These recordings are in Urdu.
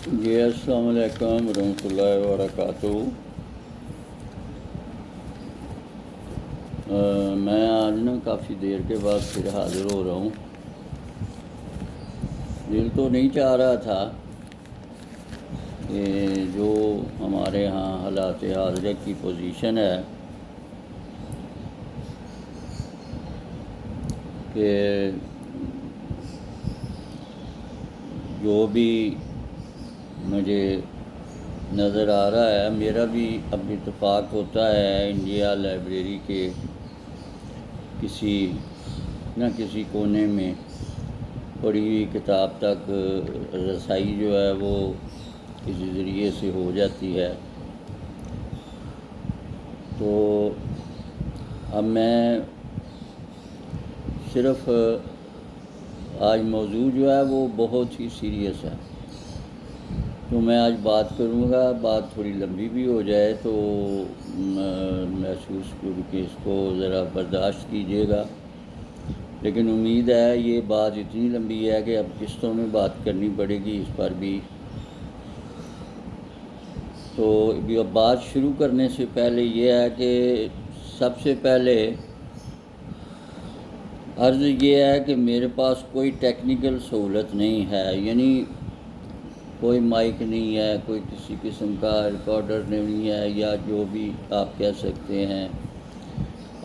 جی السلام علیکم ورحمۃ اللہ وبرکاتہ۔ میں آج کافی دیر کے بعد پھر حاضر ہو رہا ہوں۔ دل تو نہیں چاہ رہا تھا کہ جو ہمارے ہاں حالات حاضرہ کی پوزیشن ہے کہ جو بھی مجھے نظر آ رہا ہے، میرا بھی اب اتفاق ہوتا ہے انڈیا لائبریری کے کسی نہ کسی کونے میں پڑھی ہوئی کتاب تک رسائی جو ہے وہ کسی ذریعے سے ہو جاتی ہے۔ تو اب میں صرف آج موضوع جو ہے وہ بہت ہی سیریس ہے، تو میں آج بات کروں گا، بات تھوڑی لمبی بھی ہو جائے تو محسوس کہ اس کو ذرا برداشت کیجیے گا، لیکن امید ہے یہ بات اتنی لمبی ہے کہ اب قسطوں میں بات کرنی پڑے گی اس پر بھی۔ تو بات شروع کرنے سے پہلے یہ ہے کہ سب سے پہلے عرض یہ ہے کہ میرے پاس کوئی ٹیکنیکل سہولت نہیں ہے، یعنی کوئی مائک نہیں ہے، کوئی کسی قسم کا ریکارڈر نہیں ہے، یا جو بھی آپ کہہ سکتے ہیں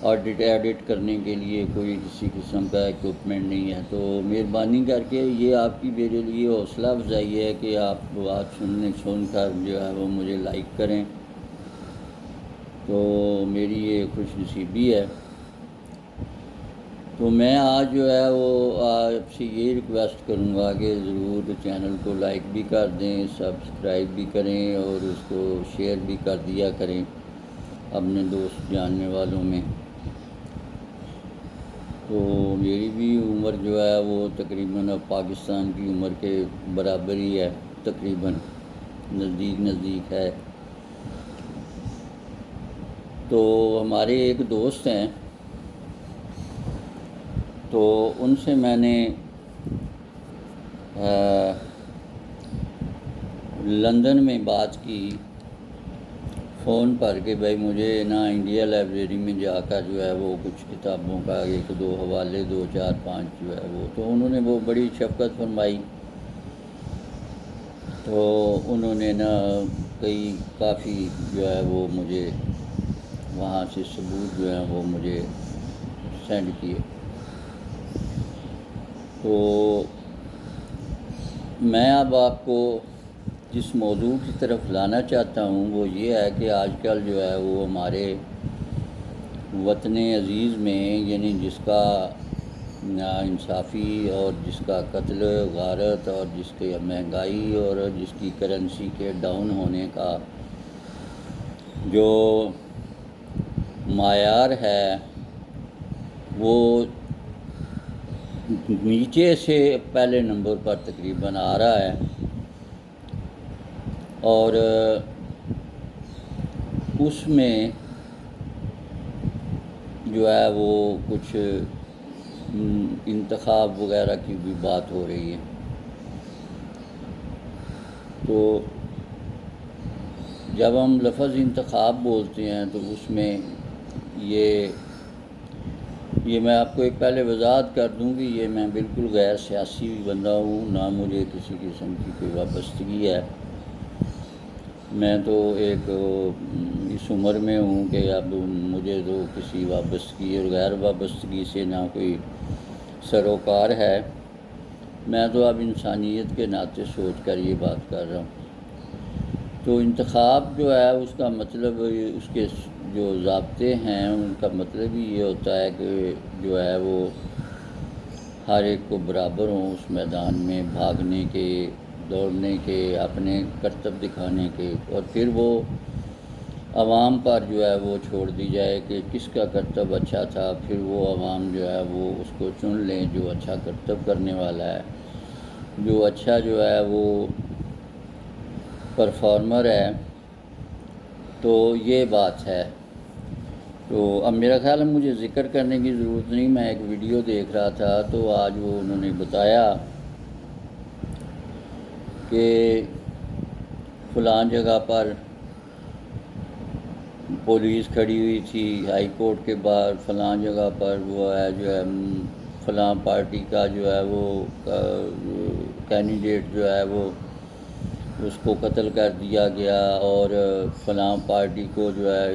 ایڈٹ کرنے کے لیے کوئی کسی قسم کا ایکوپمنٹ نہیں ہے۔ تو مہربانی کر کے یہ آپ کی میرے لیے حوصلہ افزائی ہے کہ آپ بات سن کر جو ہے وہ مجھے لائک کریں، تو میری یہ خوش نصیبی ہے۔ تو میں آج جو ہے وہ آپ سے یہ ریکویسٹ کروں گا کہ ضرور چینل کو لائک بھی کر دیں، سبسکرائب بھی کریں اور اس کو شیئر بھی کر دیا کریں اپنے دوست جاننے والوں میں۔ تو میری بھی عمر جو ہے وہ تقریباً اب پاکستان کی عمر کے برابر ہی ہے، تقریباً نزدیک ہے۔ تو ہمارے ایک دوست ہیں، تو ان سے میں نے لندن میں بات کی فون پر کہ بھائی مجھے نا انڈیا لائبریری میں جا کر جو ہے وہ کچھ کتابوں کا ایک دو حوالے 2 4 5 جو ہے وہ، تو انہوں نے وہ بڑی شفقت فرمائی، تو انہوں نے نا کافی جو ہے وہ مجھے وہاں سے ثبوت جو ہیں وہ مجھے سینڈ کیے۔ تو میں اب آپ کو جس موضوع کی طرف لانا چاہتا ہوں وہ یہ ہے کہ آج کل جو ہے وہ ہمارے وطن عزیز میں، یعنی جس کا ناانصافی اور جس کا قتل غارت اور جس کی مہنگائی اور جس کی کرنسی کے ڈاؤن ہونے کا جو معیار ہے وہ نیچے سے پہلے نمبر پر تقریباً آ رہا ہے، اور اس میں جو ہے وہ کچھ انتخاب وغیرہ کی بھی بات ہو رہی ہے۔ تو جب ہم لفظ انتخاب بولتے ہیں تو اس میں یہ میں آپ کو ایک پہلے وضاحت کر دوں کہ یہ میں بالکل غیر سیاسی بندہ ہوں، نہ مجھے کسی قسم کی کوئی وابستگی ہے۔ میں تو ایک اس عمر میں ہوں کہ اب مجھے تو کسی وابستگی اور غیر وابستگی سے نہ کوئی سروکار ہے، میں تو اب انسانیت کے ناطے سوچ کر یہ بات کر رہا ہوں۔ تو انتخاب جو ہے اس کا مطلب، اس کے جو ضابطے ہیں ان کا مطلب ہی یہ ہوتا ہے کہ جو ہے وہ ہر ایک کو برابر ہوں اس میدان میں بھاگنے کے، دوڑنے کے، اپنے کرتب دکھانے کے، اور پھر وہ عوام پر جو ہے وہ چھوڑ دی جائے کہ کس کا کرتب اچھا تھا، پھر وہ عوام جو ہے وہ اس کو چن لیں جو اچھا کرتب کرنے والا ہے، جو اچھا جو ہے وہ پرفارمر ہے۔ تو یہ بات ہے۔ تو اب میرا خیال ہے مجھے ذکر کرنے کی ضرورت نہیں، میں ایک ویڈیو دیکھ رہا تھا تو آج وہ انہوں نے بتایا کہ فلاں جگہ پر پولیس کھڑی ہوئی تھی ہائی کورٹ کے باہر، فلاں جگہ پر وہ ہے جو ہے فلاں پارٹی کا جو ہے وہ کینڈیڈیٹ جو ہے وہ اس کو قتل کر دیا گیا، اور فلاں پارٹی کو جو ہے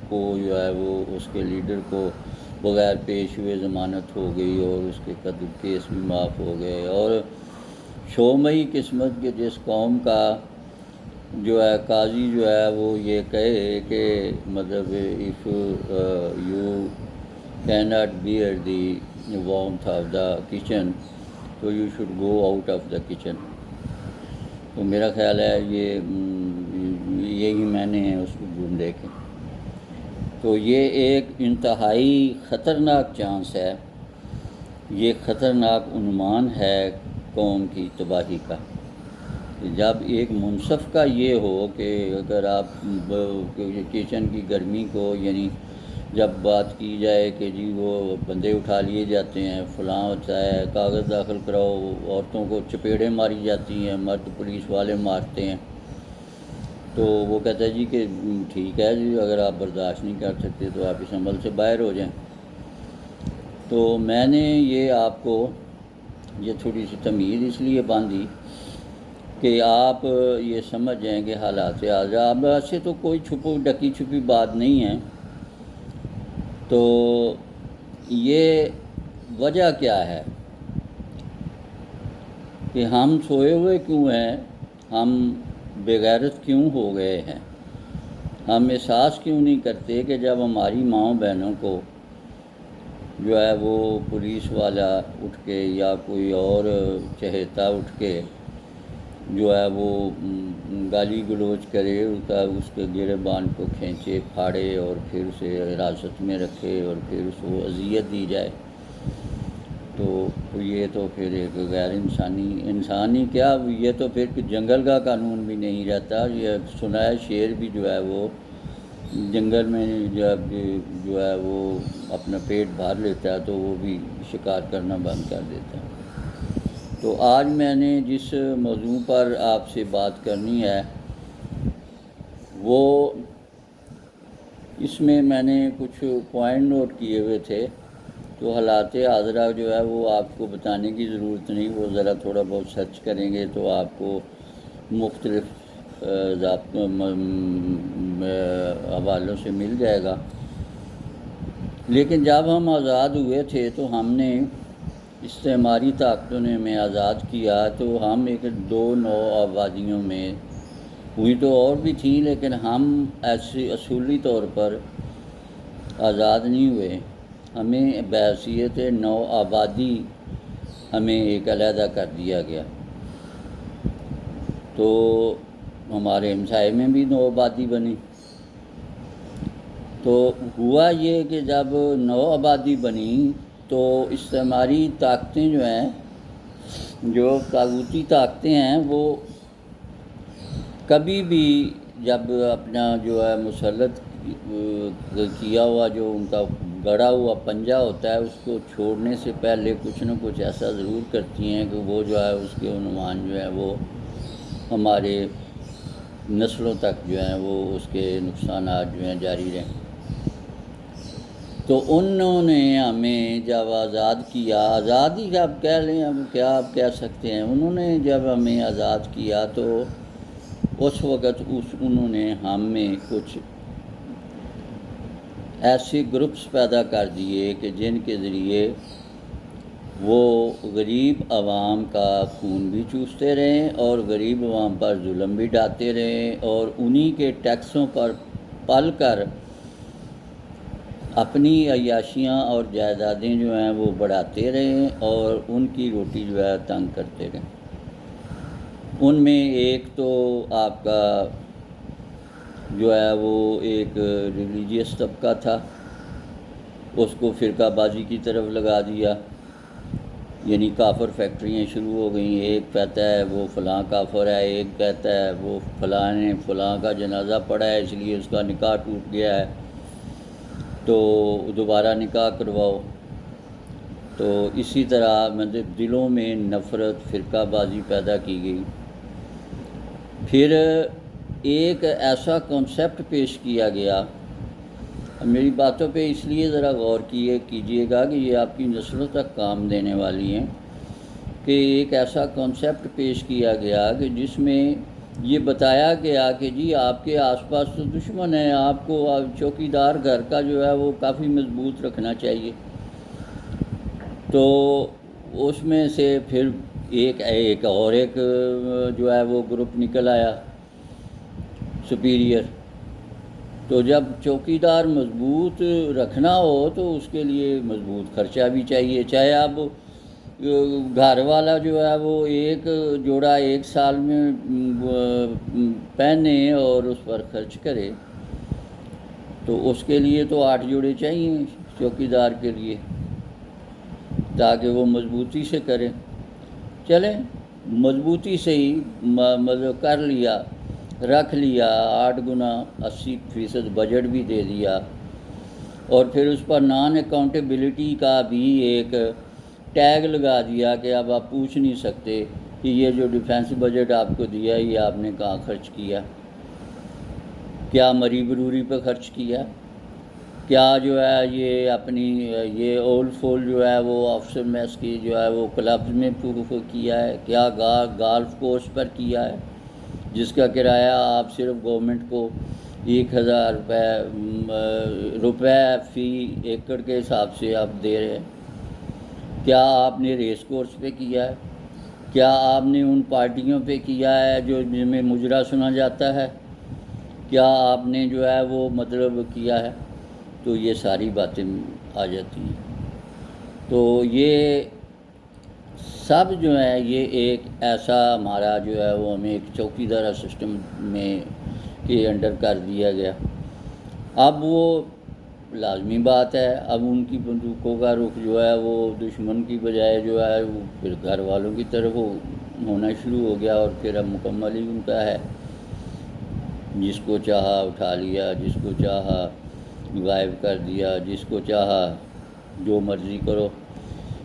جو ہے وہ اس کے لیڈر کو بغیر پیش ہوئے ضمانت ہو گئی اور اس کے قتل کیس بھی معاف ہو گئے۔ اور شومئی قسمت کے جس قوم کا جو ہے قاضی جو ہے وہ یہ کہے کہ مطلب if you can not bear the warmth of the kitchen تو you should go out of the kitchen. تو میرا خیال ہے یہی میں نے اس کو ڈھونڈے کہ تو یہ ایک انتہائی خطرناک چانس ہے، یہ خطرناک عنوان ہے قوم کی تباہی کا۔ جب ایک منصف کا یہ ہو کہ اگر آپ کچن کی گرمی کو، یعنی جب بات کی جائے کہ جی وہ بندے اٹھا لیے جاتے ہیں، فلاں ہوتا ہے، کاغذ داخل کراؤ، عورتوں کو چپیڑیں ماری جاتی ہیں، مرد پولیس والے مارتے ہیں، تو وہ کہتا ہے جی کہ ٹھیک ہے جی اگر آپ برداشت نہیں کر سکتے تو آپ اس عمل سے باہر ہو جائیں۔ تو میں نے یہ آپ کو یہ تھوڑی سی تمہید اس لیے باندھی کہ آپ یہ سمجھ جائیں کہ حالات عذاب سے تو کوئی ڈکی چھپی بات نہیں ہے۔ تو یہ وجہ کیا ہے کہ ہم سوئے ہوئے کیوں ہیں، ہم بے غیرت کیوں ہو گئے ہیں، ہم احساس کیوں نہیں کرتے کہ جب ہماری ماؤں بہنوں کو جو ہے وہ پولیس والا اٹھ کے یا کوئی اور چہیتا اٹھ کے جو ہے وہ گالی گلوچ کرے، اس کے گریبان کو کھینچے پھاڑے اور پھر اسے حراست میں رکھے اور پھر اس کو اذیت دی جائے، تو یہ تو پھر ایک غیر انسانی کیا، یہ تو پھر جنگل کا قانون بھی نہیں رہتا۔ یہ سنا ہے شیر بھی جو ہے وہ جنگل میں جب جو ہے وہ اپنا پیٹ بھر لیتا ہے تو وہ بھی شکار کرنا بند کر دیتا ہے۔ تو آج میں نے جس موضوع پر آپ سے بات کرنی ہے وہ اس میں نے کچھ پوائنٹ نوٹ کیے ہوئے تھے، تو حالات حاضرہ جو ہے وہ آپ کو بتانے کی ضرورت نہیں، وہ ذرا تھوڑا بہت سرچ کریں گے تو آپ کو مختلف حوالوں سے مل جائے گا۔ لیکن جب ہم آزاد ہوئے تھے تو ہم نے استعماری طاقتوں نے ہمیں آزاد کیا تو ہم ایک 2 نو آبادیوں میں ہوئی تو اور بھی تھیں، لیکن ہم ایسے اصولی طور پر آزاد نہیں ہوئے، ہمیں بحیثیت نو آبادی ہمیں ایک علیحدہ کر دیا گیا۔ تو ہمارے ہمسائے میں بھی نو آبادی بنی۔ تو ہوا یہ کہ جب نو آبادی بنی تو استعماری طاقتیں جو ہیں، جو طاغوتی طاقتیں ہیں، وہ کبھی بھی جب اپنا جو ہے مسلط کیا ہوا جو ان کا گڑا ہوا پنجہ ہوتا ہے اس کو چھوڑنے سے پہلے کچھ نہ کچھ ایسا ضرور کرتی ہیں کہ وہ جو ہے اس کے عنوان جو ہے وہ ہمارے نسلوں تک جو ہیں وہ اس کے نقصانات جو ہیں جاری رہیں۔ تو انہوں نے ہمیں جب آزاد کیا، آزادی آپ کہہ لیں، اب کیا آپ کہہ سکتے ہیں، انہوں نے جب ہمیں آزاد کیا تو اس وقت انہوں نے ہم میں کچھ ایسے گروپس پیدا کر دیے کہ جن کے ذریعے وہ غریب عوام کا خون بھی چوستے رہیں اور غریب عوام پر ظلم بھی ڈھاتے رہیں اور انہی کے ٹیکسوں پر پل کر اپنی عیاشیاں اور جائیدادیں جو ہیں وہ بڑھاتے رہیں اور ان کی روٹی جو ہے تنگ کرتے رہیں۔ ان میں ایک تو آپ کا جو ہے وہ ایک ریلیجیس طبقہ تھا، اس کو فرقہ بازی کی طرف لگا دیا، یعنی کافر فیکٹریاں شروع ہو گئیں، ایک کہتا ہے وہ فلاں کافر ہے، ایک کہتا ہے وہ فلاں نے فلاں کا جنازہ پڑھا ہے اس لیے اس کا نکاح ٹوٹ گیا ہے تو دوبارہ نکاح کرواؤ۔ تو اسی طرح مطلب دلوں میں نفرت، فرقہ بازی پیدا کی گئی۔ پھر ایک ایسا کنسیپٹ پیش کیا گیا، میری باتوں پہ اس لیے ذرا غور کیجیے گا کہ یہ آپ کی نسلوں تک کام دینے والی ہیں، کہ ایک ایسا کنسیپٹ پیش کیا گیا کہ جس میں یہ بتایا گیا کہ جی آپ کے آس پاس تو دشمن ہیں، آپ کو چوکیدار گھر کا جو ہے وہ کافی مضبوط رکھنا چاہیے۔ تو اس میں سے پھر ایک جو ہے وہ گروپ نکل آیا سپیریئر۔ تو جب چوکیدار مضبوط رکھنا ہو تو اس کے لیے مضبوط خرچہ بھی چاہیے، چاہے اب گھر والا جو ہے وہ ایک جوڑا ایک سال میں پہنے اور اس پر خرچ کرے، تو اس کے لیے تو 8 جوڑے چاہیے چوکیدار کے لیے، تاکہ وہ مضبوطی سے کرے۔ چلیں مضبوطی سے ہی مطلب کر لیا، رکھ لیا، 8 گنا 80% بجٹ بھی دے دیا، اور پھر اس پر نان اکاؤنٹیبلٹی کا بھی ایک ٹیگ لگا دیا کہ اب آپ پوچھ نہیں سکتے کہ یہ جو ڈیفنس بجٹ آپ کو دیا یہ آپ نے کہاں خرچ کیا، کیا مری بروری پہ خرچ کیا، کیا جو ہے یہ اپنی یہ اول فول جو ہے وہ آفسر میس کی جو ہے وہ کلبز میں کیا ہے، کیا گالف کورس پر کیا ہے جس کا کرایہ آپ صرف گورنمنٹ کو 1000 روپے فی ایکڑ کے حساب سے آپ دے رہے ہیں، کیا آپ نے ریس کورس پہ کیا ہے، کیا آپ نے ان پارٹیوں پہ کیا ہے جو جن میں مجرا سنا جاتا ہے، کیا آپ نے جو ہے وہ مطلب کیا ہے، تو یہ ساری باتیں آ جاتی ہیں۔ تو یہ سب جو ہے یہ ایک ایسا ہمارا جو ہے وہ ہمیں ایک چوکیدارہ سسٹم میں کے انڈر کر دیا گیا۔ اب وہ لازمی بات ہے، اب ان کی بندوقوں کا رخ جو ہے وہ دشمن کی بجائے جو ہے وہ پھر گھر والوں کی طرف ہونا شروع ہو گیا، اور پھر اب مکمل ہی ان کا ہے، جس کو چاہا اٹھا لیا، جس کو چاہا غائب کر دیا، جس کو چاہا جو مرضی کرو،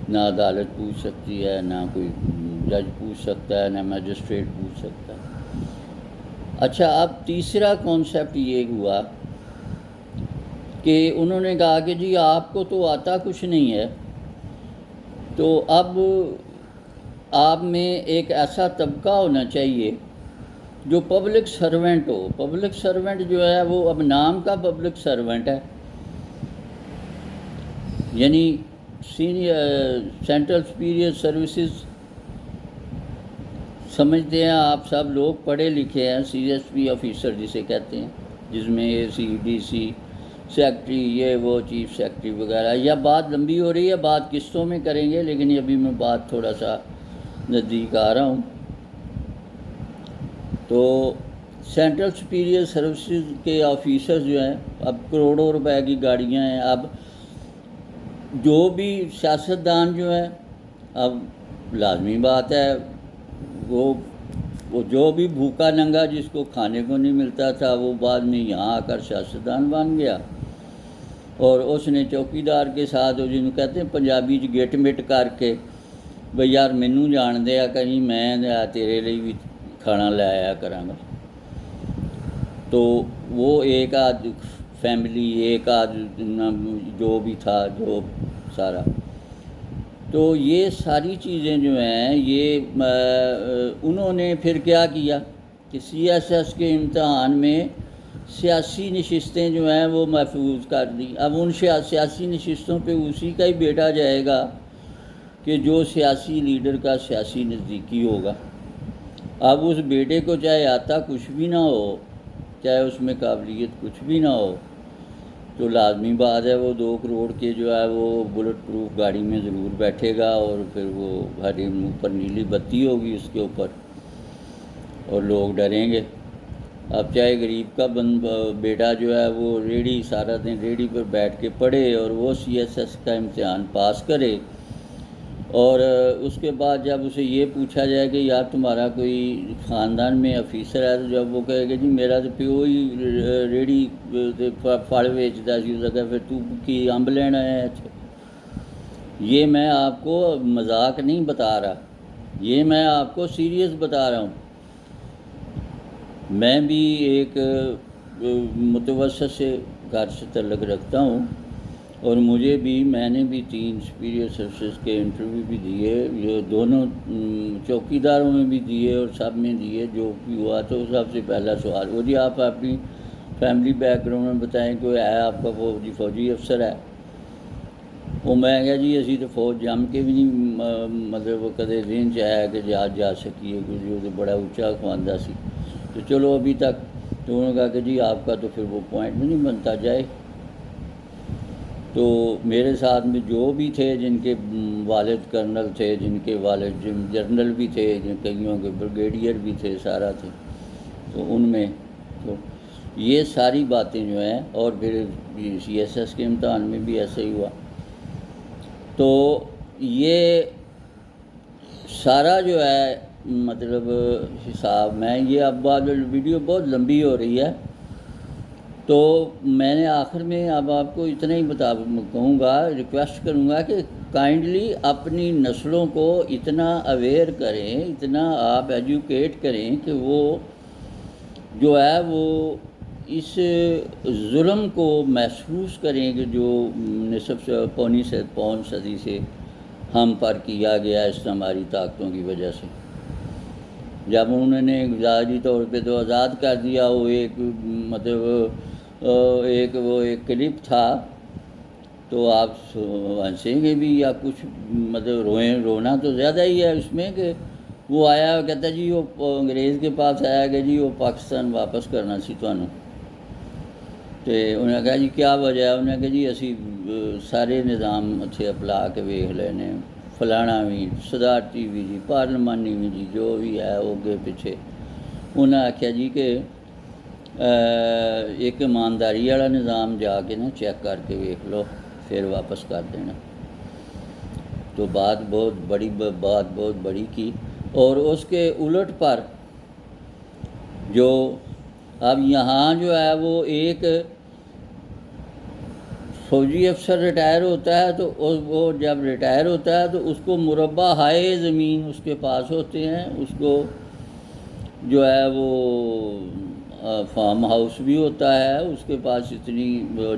نہ عدالت پوچھ سکتی ہے، نہ کوئی جج پوچھ سکتا ہے، نہ میجسٹریٹ پوچھ سکتا ہے۔ اچھا، اب تیسرا کانسیپٹ یہ ہوا کہ انہوں نے کہا کہ جی آپ کو تو آتا کچھ نہیں ہے، تو اب آپ میں ایک ایسا طبقہ ہونا چاہیے جو پبلک سرونٹ ہو۔ پبلک سرونٹ جو ہے وہ اب نام کا پبلک سرونٹ ہے، یعنی سینٹرل سپیریئر سروسز سمجھتے ہیں آپ سب لوگ، پڑھے لکھے ہیں، سی ایس پی آفیسر جسے کہتے ہیں، جس میں اے سی ڈی سی سیکٹری، یہ وہ چیف سیکٹری وغیرہ۔ یا بات لمبی ہو رہی ہے، بات قسطوں میں کریں گے، لیکن ابھی میں بات تھوڑا سا نزدیک آ رہا ہوں۔ تو سینٹرل سپیریئر سروسز کے آفیسر جو ہیں، اب کروڑوں روپے کی گاڑیاں ہیں، اب جو بھی سیاستدان جو ہیں، اب لازمی بات ہے وہ جو بھی بھوکا ننگا جس کو کھانے کو نہیں ملتا تھا وہ بعد میں یہاں آ کر سیاستدان بن گیا، اور اس نے چوکیدار کے ساتھ جنہوں کہتے ہیں پنجابی گٹ مٹ کر کے بھئی یار مینوں جان دیا کہیں میں تیرے لیے بھی کھانا لے آیا کراں گا۔ تو وہ ایک آدھ فیملی، ایک آدھ جو بھی تھا جو سارا، تو یہ ساری چیزیں جو ہیں یہ انہوں نے پھر کیا کیا کہ سی ایس ایس کے امتحان میں سیاسی نشستیں جو ہیں وہ محفوظ کر دی۔ اب ان سیاسی نشستوں پہ اسی کا ہی بیٹا جائے گا کہ جو سیاسی لیڈر کا سیاسی نزدیکی ہوگا۔ اب اس بیٹے کو چاہے آتا کچھ بھی نہ ہو، چاہے اس میں قابلیت کچھ بھی نہ ہو، تو لازمی بات ہے وہ 2 کروڑ کے جو ہے وہ بلٹ پروف گاڑی میں ضرور بیٹھے گا، اور پھر وہ ہر اوپر نیلی بتی ہوگی اس کے اوپر، اور لوگ ڈریں گے۔ اب چاہے غریب کا بیٹا جو ہے وہ ریڑھی سارا دن ریڑھی پر بیٹھ کے پڑھے اور وہ سی ایس ایس کا امتحان پاس کرے، اور اس کے بعد جب اسے یہ پوچھا جائے کہ یار تمہارا کوئی خاندان میں آفیسر ہے، تو جب وہ کہے گا جی میرا تو پیو ہی ریڑھی پھڑ ویچتا سی، اس کا پھر تو کی امب لینا ہے۔ یہ میں آپ کو مذاق نہیں بتا رہا، یہ میں آپ کو سیریس بتا رہا ہوں۔ میں بھی ایک متوسط سے گھر سے تعلق رکھتا ہوں، اور مجھے بھی میں نے بھی 3 سپیریئر سروسز کے انٹرویو بھی دیے، یہ دونوں چوکی داروں میں بھی دیے اور سب میں دیے، جو بھی ہوا تو سب سے پہلا سوال وہ جی آپ اپنی فیملی بیک گراؤنڈ میں بتائیں کوئی ہے آپ کا فوجی افسر ہے؟ وہ میں کہا جی اسی تو فوج جم کے بھی نہیں مطلب وہ کدے ذہن چ آیا کہ جا سکیے، کیونکہ وہ تو بڑا اونچا خواندہ سی، تو چلو ابھی تک تو انہوں نے کہا کہ جی آپ کا تو پھر وہ پوائنٹ میں نہیں بنتا جائے۔ تو میرے ساتھ میں جو بھی تھے جن کے والد کرنل تھے، جن کے والد جنرل بھی تھے، کئیوں کے بریگیڈیئر بھی تھے، سارا تھے، تو ان میں تو یہ ساری باتیں جو ہیں، اور پھر سی ایس ایس کے امتحان میں بھی ایسا ہی ہوا۔ تو یہ سارا جو ہے مطلب حساب میں یہ اب بعد ویڈیو بہت لمبی ہو رہی ہے، تو میں نے آخر میں اب آپ کو اتنا ہی کہوں گا، ریکویسٹ کروں گا کہ کائنڈلی اپنی نسلوں کو اتنا اویئر کریں، اتنا آپ ایجوکیٹ کریں کہ وہ جو ہے وہ اس ظلم کو محسوس کریں کہ جو نصف سے پون صدی سے ہم پر کیا گیا اس ہماری طاقتوں کی وجہ سے۔ جب انہوں نے ظاہری طور پہ تو آزاد کر دیا، وہ ایک مطلب ایک کلپ تھا، تو آپ ہنسیں گے بھی یا کچھ مطلب رونا تو زیادہ ہی ہے اس میں، کہ وہ آیا کہتا جی وہ انگریز کے پاس آیا کہ جی وہ پاکستان واپس کرنا سی تانوں، تو انہوں نے کہا جی کیا وجہ ہے؟ انہوں نے کہا جی اسی سارے نظام اتنے اپلا کے ویخ لینے، فلانا بھی، صدارتی بھی جی، پارلیمانی بھی جی، جو بھی ہے وہ اگے پیچھے۔ انہوں نے آخیا جی کہ ایک ایمانداری والا نظام جا کے نا چیک کر کے ویخ لو، پھر واپس کر دینا۔ تو بات بہت بڑی کی، اور اس کے الٹ پر جو اب یہاں جو ہے وہ ایک فوجی افسر ریٹائر ہوتا ہے، تو وہ جب ریٹائر ہوتا ہے تو اس کو مربع ہائے زمین اس کے پاس ہوتے ہیں، اس کو جو ہے وہ فارم ہاؤس بھی ہوتا ہے، اس کے پاس اتنی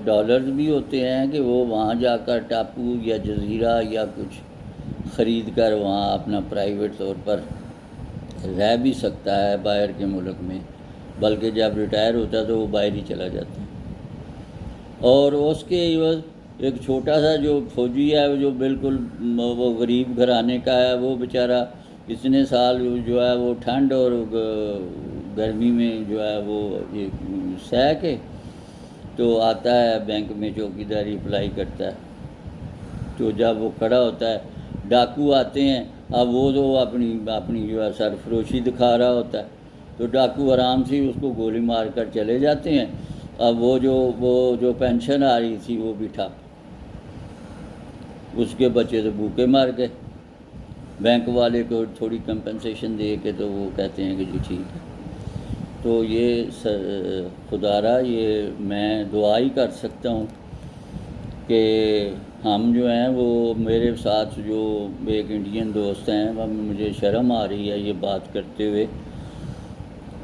ڈالرز بھی ہوتے ہیں کہ وہ وہاں جا کر ٹاپو یا جزیرہ یا کچھ خرید کر وہاں اپنا پرائیویٹ طور پر رہ بھی سکتا ہے باہر کے ملک میں، بلکہ جب ریٹائر ہوتا ہے تو وہ باہر ہی چلا جاتا ہے۔ اور اس کے عوض ایک چھوٹا سا جو فوجی ہے جو بالکل وہ غریب گھرانے کا ہے، وہ بیچارہ اتنے سال جو ہے وہ ٹھنڈ اور گرمی میں جو ہے وہ سہ کے تو آتا ہے بینک میں چوکی داری اپلائی کرتا ہے، تو جب وہ کھڑا ہوتا ہے ڈاکو آتے ہیں، اب وہ تو اپنی جو ہے سرفروشی دکھا رہا ہوتا ہے، تو ڈاکو آرام سے اس کو گولی مار کر چلے جاتے ہیں۔ اب وہ جو پینشن آ رہی تھی وہ بھی ٹھپ، اس کے بچے تو بھوکے مار گئے، بینک والے کو تھوڑی کمپنسیشن دے کے تو وہ کہتے ہیں کہ جی ٹھیک ہے۔ تو یہ خدا را یہ میں دعا ہی کر سکتا ہوں کہ ہم جو ہیں وہ میرے ساتھ جو ایک انڈین دوست ہیں، مجھے شرم آ رہی ہے یہ بات کرتے ہوئے،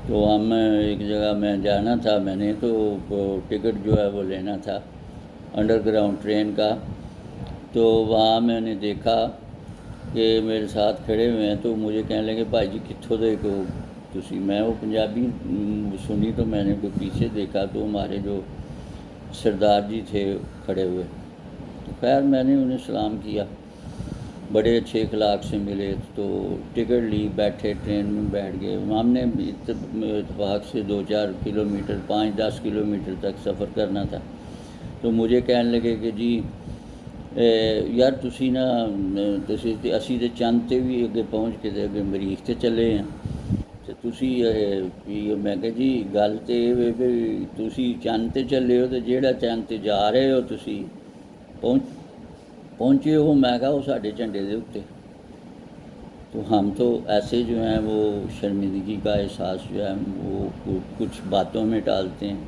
تو ہم ایک جگہ میں جانا تھا، میں نے تو ٹکٹ جو ہے وہ لینا تھا انڈر گراؤنڈ ٹرین کا، تو وہاں میں نے دیکھا کہ میرے ساتھ کھڑے ہوئے ہیں، تو مجھے کہنے لگے بھائی جی کتھوں دے کو تسی، میں وہ پنجابی سنی، تو میں نے کوئی پیچھے دیکھا تو ہمارے جو سردار جی تھے کھڑے ہوئے، تو خیر میں نے انہیں سلام کیا، بڑے اچھے اخلاق سے ملے، تو ٹکٹ لی، بیٹھے ٹرین میں بیٹھ گئے، ہم نے اتفاق سے 2-4 کلومیٹر 5-10 کلومیٹر تک سفر کرنا تھا، تو مجھے کہنے لگے کہ جی یار تسی نا اسی تے چند تے بھی اگے پہنچ کے اگے مریخ تے چلے ہیں، تو تسی میں کہ جی گل تے تسی چند تے چلے ہو، تو جیڑا چند تے جا رہے ہو تسی پہنچے ہو، میں کہا وہ ساڈے جھنڈے دے اوتے، تو ہم تو ایسے جو ہیں وہ شرمندگی کا احساس جو ہے وہ کچھ باتوں میں ٹالتے ہیں،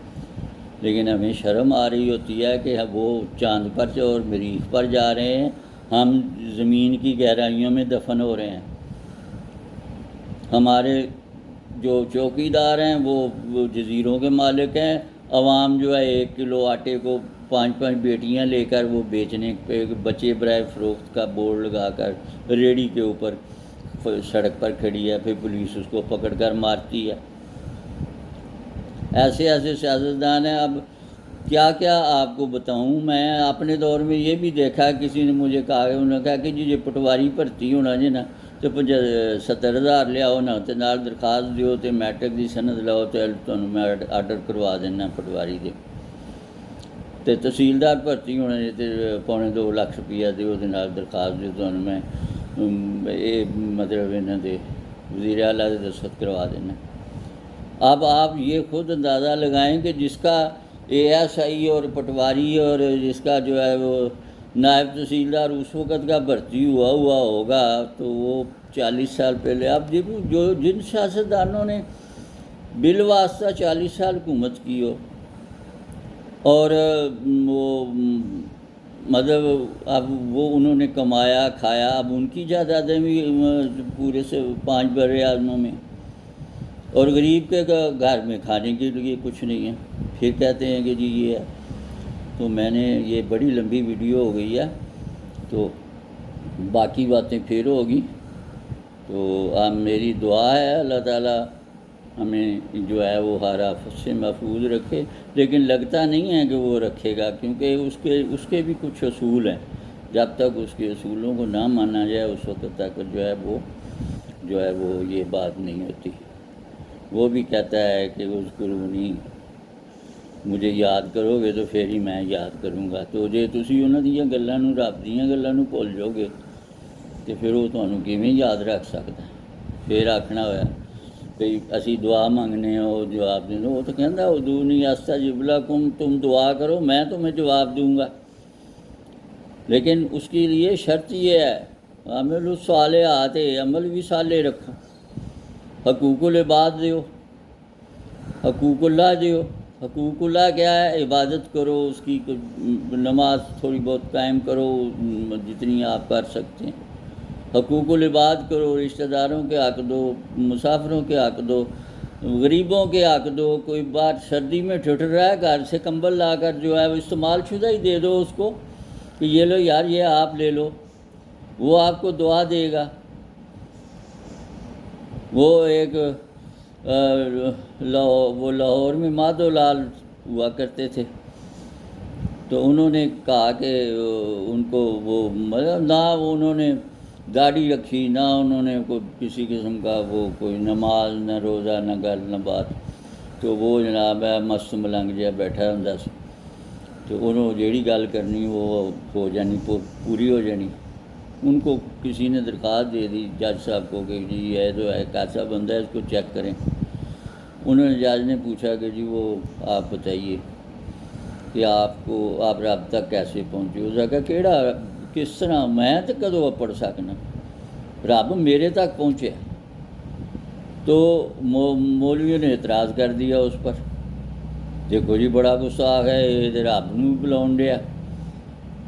لیکن ہمیں شرم آ رہی ہوتی ہے کہ وہ چاند پر اور مریخ پر جا رہے ہیں، ہم زمین کی گہرائیوں میں دفن ہو رہے ہیں، ہمارے جو چوکیدار ہیں وہ جزیروں کے مالک ہیں، عوام جو ہے 1 کلو آٹے کو 5 بیٹیاں لے کر وہ بیچنے پہ بچے برائے فروخت کا بورڈ لگا کر ریڑھی کے اوپر سڑک پر کھڑی ہے، پھر پولیس اس کو پکڑ کر مارتی ہے۔ ایسے ایسے سیاستدان ہیں۔ اب کیا کیا آپ کو بتاؤں، میں اپنے دور میں یہ بھی دیکھا، کسی نے مجھے کہا، انہوں نے کہا کہ جی یہ پٹواری بھرتی ہونا جی نا تو 70,000 لیاؤ نا تو نال درخواست دیو تو میٹرک دی سند لاؤ تو تمہیں میں آرڈر کروا دینا پٹواری دے۔ تو تحصیلدار بھرتی ہونا جی تو 2.25 لاکھ روپیہ دیو تو نال درخواست دیو تو میں یہ مطلب انہوں دے وزیر اعلیٰ سے دستخط کروا دینا۔ اب آپ یہ خود اندازہ لگائیں کہ جس کا ASI اور پٹواری اور جس کا جو ہے وہ نائب تحصیلدار اس وقت کا بھرتی ہوا ہوگا تو وہ 40 سال پہلے۔ اب جو جن سیاستدانوں نے بالواسطہ 40 سال حکومت کی ہو اور وہ مطلب اب وہ انہوں نے کمایا کھایا، اب ان کی جائیدادیں بھی پورے سے 5 بر اعظموں میں، اور غریب کے گھر میں کھانے کے لیے کچھ نہیں ہے، پھر کہتے ہیں کہ جی یہ ہے۔ تو میں نے یہ بڑی لمبی ویڈیو ہو گئی ہے، تو باقی باتیں پھر ہوگی۔ تو اب میری دعا ہے اللہ تعالیٰ ہمیں جو ہے وہ ہر آفت سے محفوظ رکھے، لیکن لگتا نہیں ہے کہ وہ رکھے گا، کیونکہ اس کے بھی کچھ اصول ہیں۔ جب تک اس کے اصولوں کو نہ مانا جائے اس وقت تک جو ہے وہ یہ بات نہیں ہوتی۔ وہ بھی کہتا ہے کہ اذکرونی، مجھے یاد کرو گے تو پھر ہی میں یاد کروں گا۔ تو جے تسی انہاں دیاں گلاں نوں، رب دیاں گلاں نوں بھول جاؤ گے تو پھر وہ تمہیں کیویں یاد رکھ سکتا ہے؟ پھر آکھنا ہوا کہ اسی دعا منگنے ہو جواب دینا، وہ تو کہندا ادعونی استجب لکم، تم دعا کرو میں تمہیں جواب دوں گا، لیکن اس کے لیے شرط یہ ہے عمل الصالحات، عمل بھی صالح رکھو، حقوق العباد دیو، حقوق اللہ دیو۔ حقوق اللہ کیا ہے؟ عبادت کرو، اس کی نماز تھوڑی بہت قائم کرو جتنی آپ کر سکتے ہیں، حقوق العباد کرو، رشتہ داروں کے حق دو، مسافروں کے حق دو، غریبوں کے حق دو۔ کوئی بات سردی میں ٹھٹر رہا ہے، گھر سے کمبل لا کر جو ہے وہ استعمال شدہ ہی دے دو اس کو کہ یہ لو یار یہ آپ لے لو، وہ آپ کو دعا دے گا۔ وہ ایک وہ لاہور میں مادھو لال ہوا کرتے تھے، تو انہوں نے کہا کہ ان کو وہ مطلب نہ انہوں نے گاڑی رکھی، نہ انہوں نے کوئی کسی قسم کا وہ کوئی نماز، نہ روزہ، نہ گل، نہ بات، تو وہ جناب ہے مست ملنگ جہا بیٹھا ہوندا سی، تو انہوں جیڑی گل کرنی وہ ہو جانی، پوری ہو جانی۔ ان کو کسی نے درخواست دے دی جج صاحب کو کہ جی یہ جو ہے کیسا بندہ ہے اس کو چیک کریں۔ انہوں نے جج نے پوچھا کہ جی وہ آپ بتائیے کہ آپ رب تک کیسے پہنچے؟ اس نے کہا کیڑا کس طرح میں تو کدوں پڑھ سکنا، رب میرے تک پہنچے۔ تو مولویوں نے اعتراض کر دیا اس پر، دیکھو جی بڑا گستاخ ہے یہ تو رب نوں بلاؤن ڈیا۔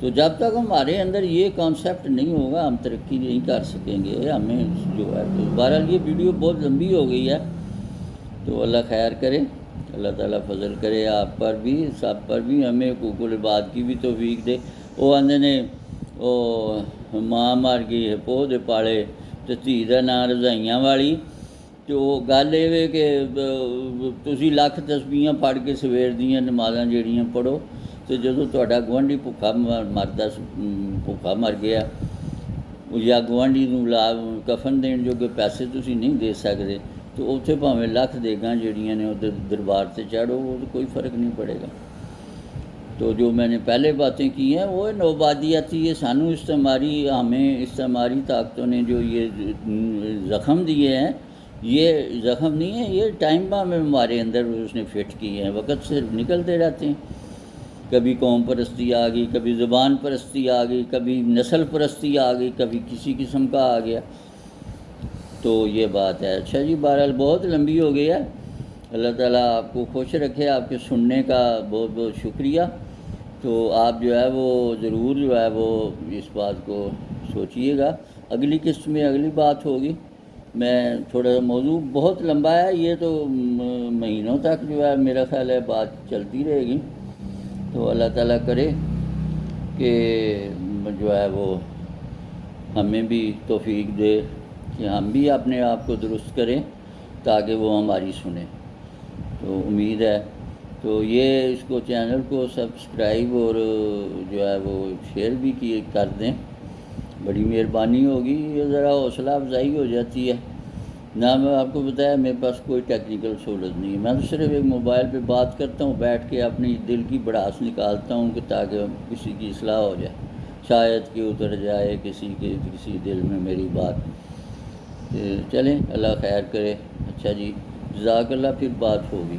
تو جب تک ہمارے اندر یہ کانسیپٹ نہیں ہوگا ہم ترقی نہیں کر سکیں گے۔ ہمیں جو ہے تو بہرحال یہ ویڈیو بہت لمبی ہو گئی ہے، تو اللہ خیر کرے، اللہ تعالیٰ فضل کرے آپ پر بھی، سب پر بھی، ہمیں حقوق العباد کی بھی توفیق دے۔ وہ آندے نے وہ ماں مر گئی ہے پوہ دے پالے تو دھی دا ناں رضائیاں والی۔ تو گل یہ کہ تسی لاکھ تسبیحاں پڑھ کے سویر دیاں نمازاں جڑیاں پڑھو، تو جدوں تہاڈا گوانڈی بھوکا مر گیا یا گوانڈی نوں کفن دین جو کہ پیسے تسی نہیں دے سکتے، تو اتنے بھاویں لکھ دیگاں جڑیاں نے ادھر دربار سے چاڑھو، وہ تو کوئی فرق نہیں پڑے گا۔ تو جو میں نے پہلے باتیں کی ہیں وہ نوبادیاتی، یہ سانو استعماری، ہمیں استعماری طاقتوں نے جو یہ زخم دیے ہیں، یہ زخم نہیں ہیں، یہ ٹائم بام ہمارے اندر اس نے فٹ کیے ہیں، وقت سے نکلتے رہتے ہیں۔ کبھی قوم پرستی آ گئی، کبھی زبان پرستی آ گئی، کبھی نسل پرستی آ گئی، کبھی کسی قسم کا آ گیا۔ تو یہ بات ہے۔ اچھا جی، بہرحال بہت لمبی ہو گئی ہے۔ اللہ تعالیٰ آپ کو خوش رکھے، آپ کے سننے کا بہت بہت شکریہ۔ تو آپ جو ہے وہ ضرور جو ہے وہ اس بات کو سوچیے گا۔ اگلی قسط میں اگلی بات ہوگی، میں تھوڑا سا موضوع بہت لمبا ہے، یہ تو مہینوں تک جو ہے میرا خیال ہے بات چلتی رہے گی، تو اللہ تعالیٰ کرے کہ جو ہے وہ ہمیں بھی توفیق دے کہ ہم بھی اپنے آپ کو درست کریں تاکہ وہ ہماری سنیں۔ تو امید ہے تو یہ اس کو چینل کو سبسکرائب اور جو ہے وہ شیئر بھی کر دیں، بڑی مہربانی ہوگی، یہ ذرا حوصلہ افزائی ہو جاتی ہے۔ نہ میں آپ کو بتایا میرے پاس کوئی ٹیکنیکل سہولت نہیں ہے، میں تو صرف ایک موبائل پہ بات کرتا ہوں، بیٹھ کے اپنی دل کی بڑاس نکالتا ہوں کہ تاکہ کسی کی اصلاح ہو جائے، شاید کہ اتر جائے کسی دل میں میری بات۔ چلیں اللہ خیر کرے۔ اچھا جی، جزاک اللہ، پھر بات ہوگی۔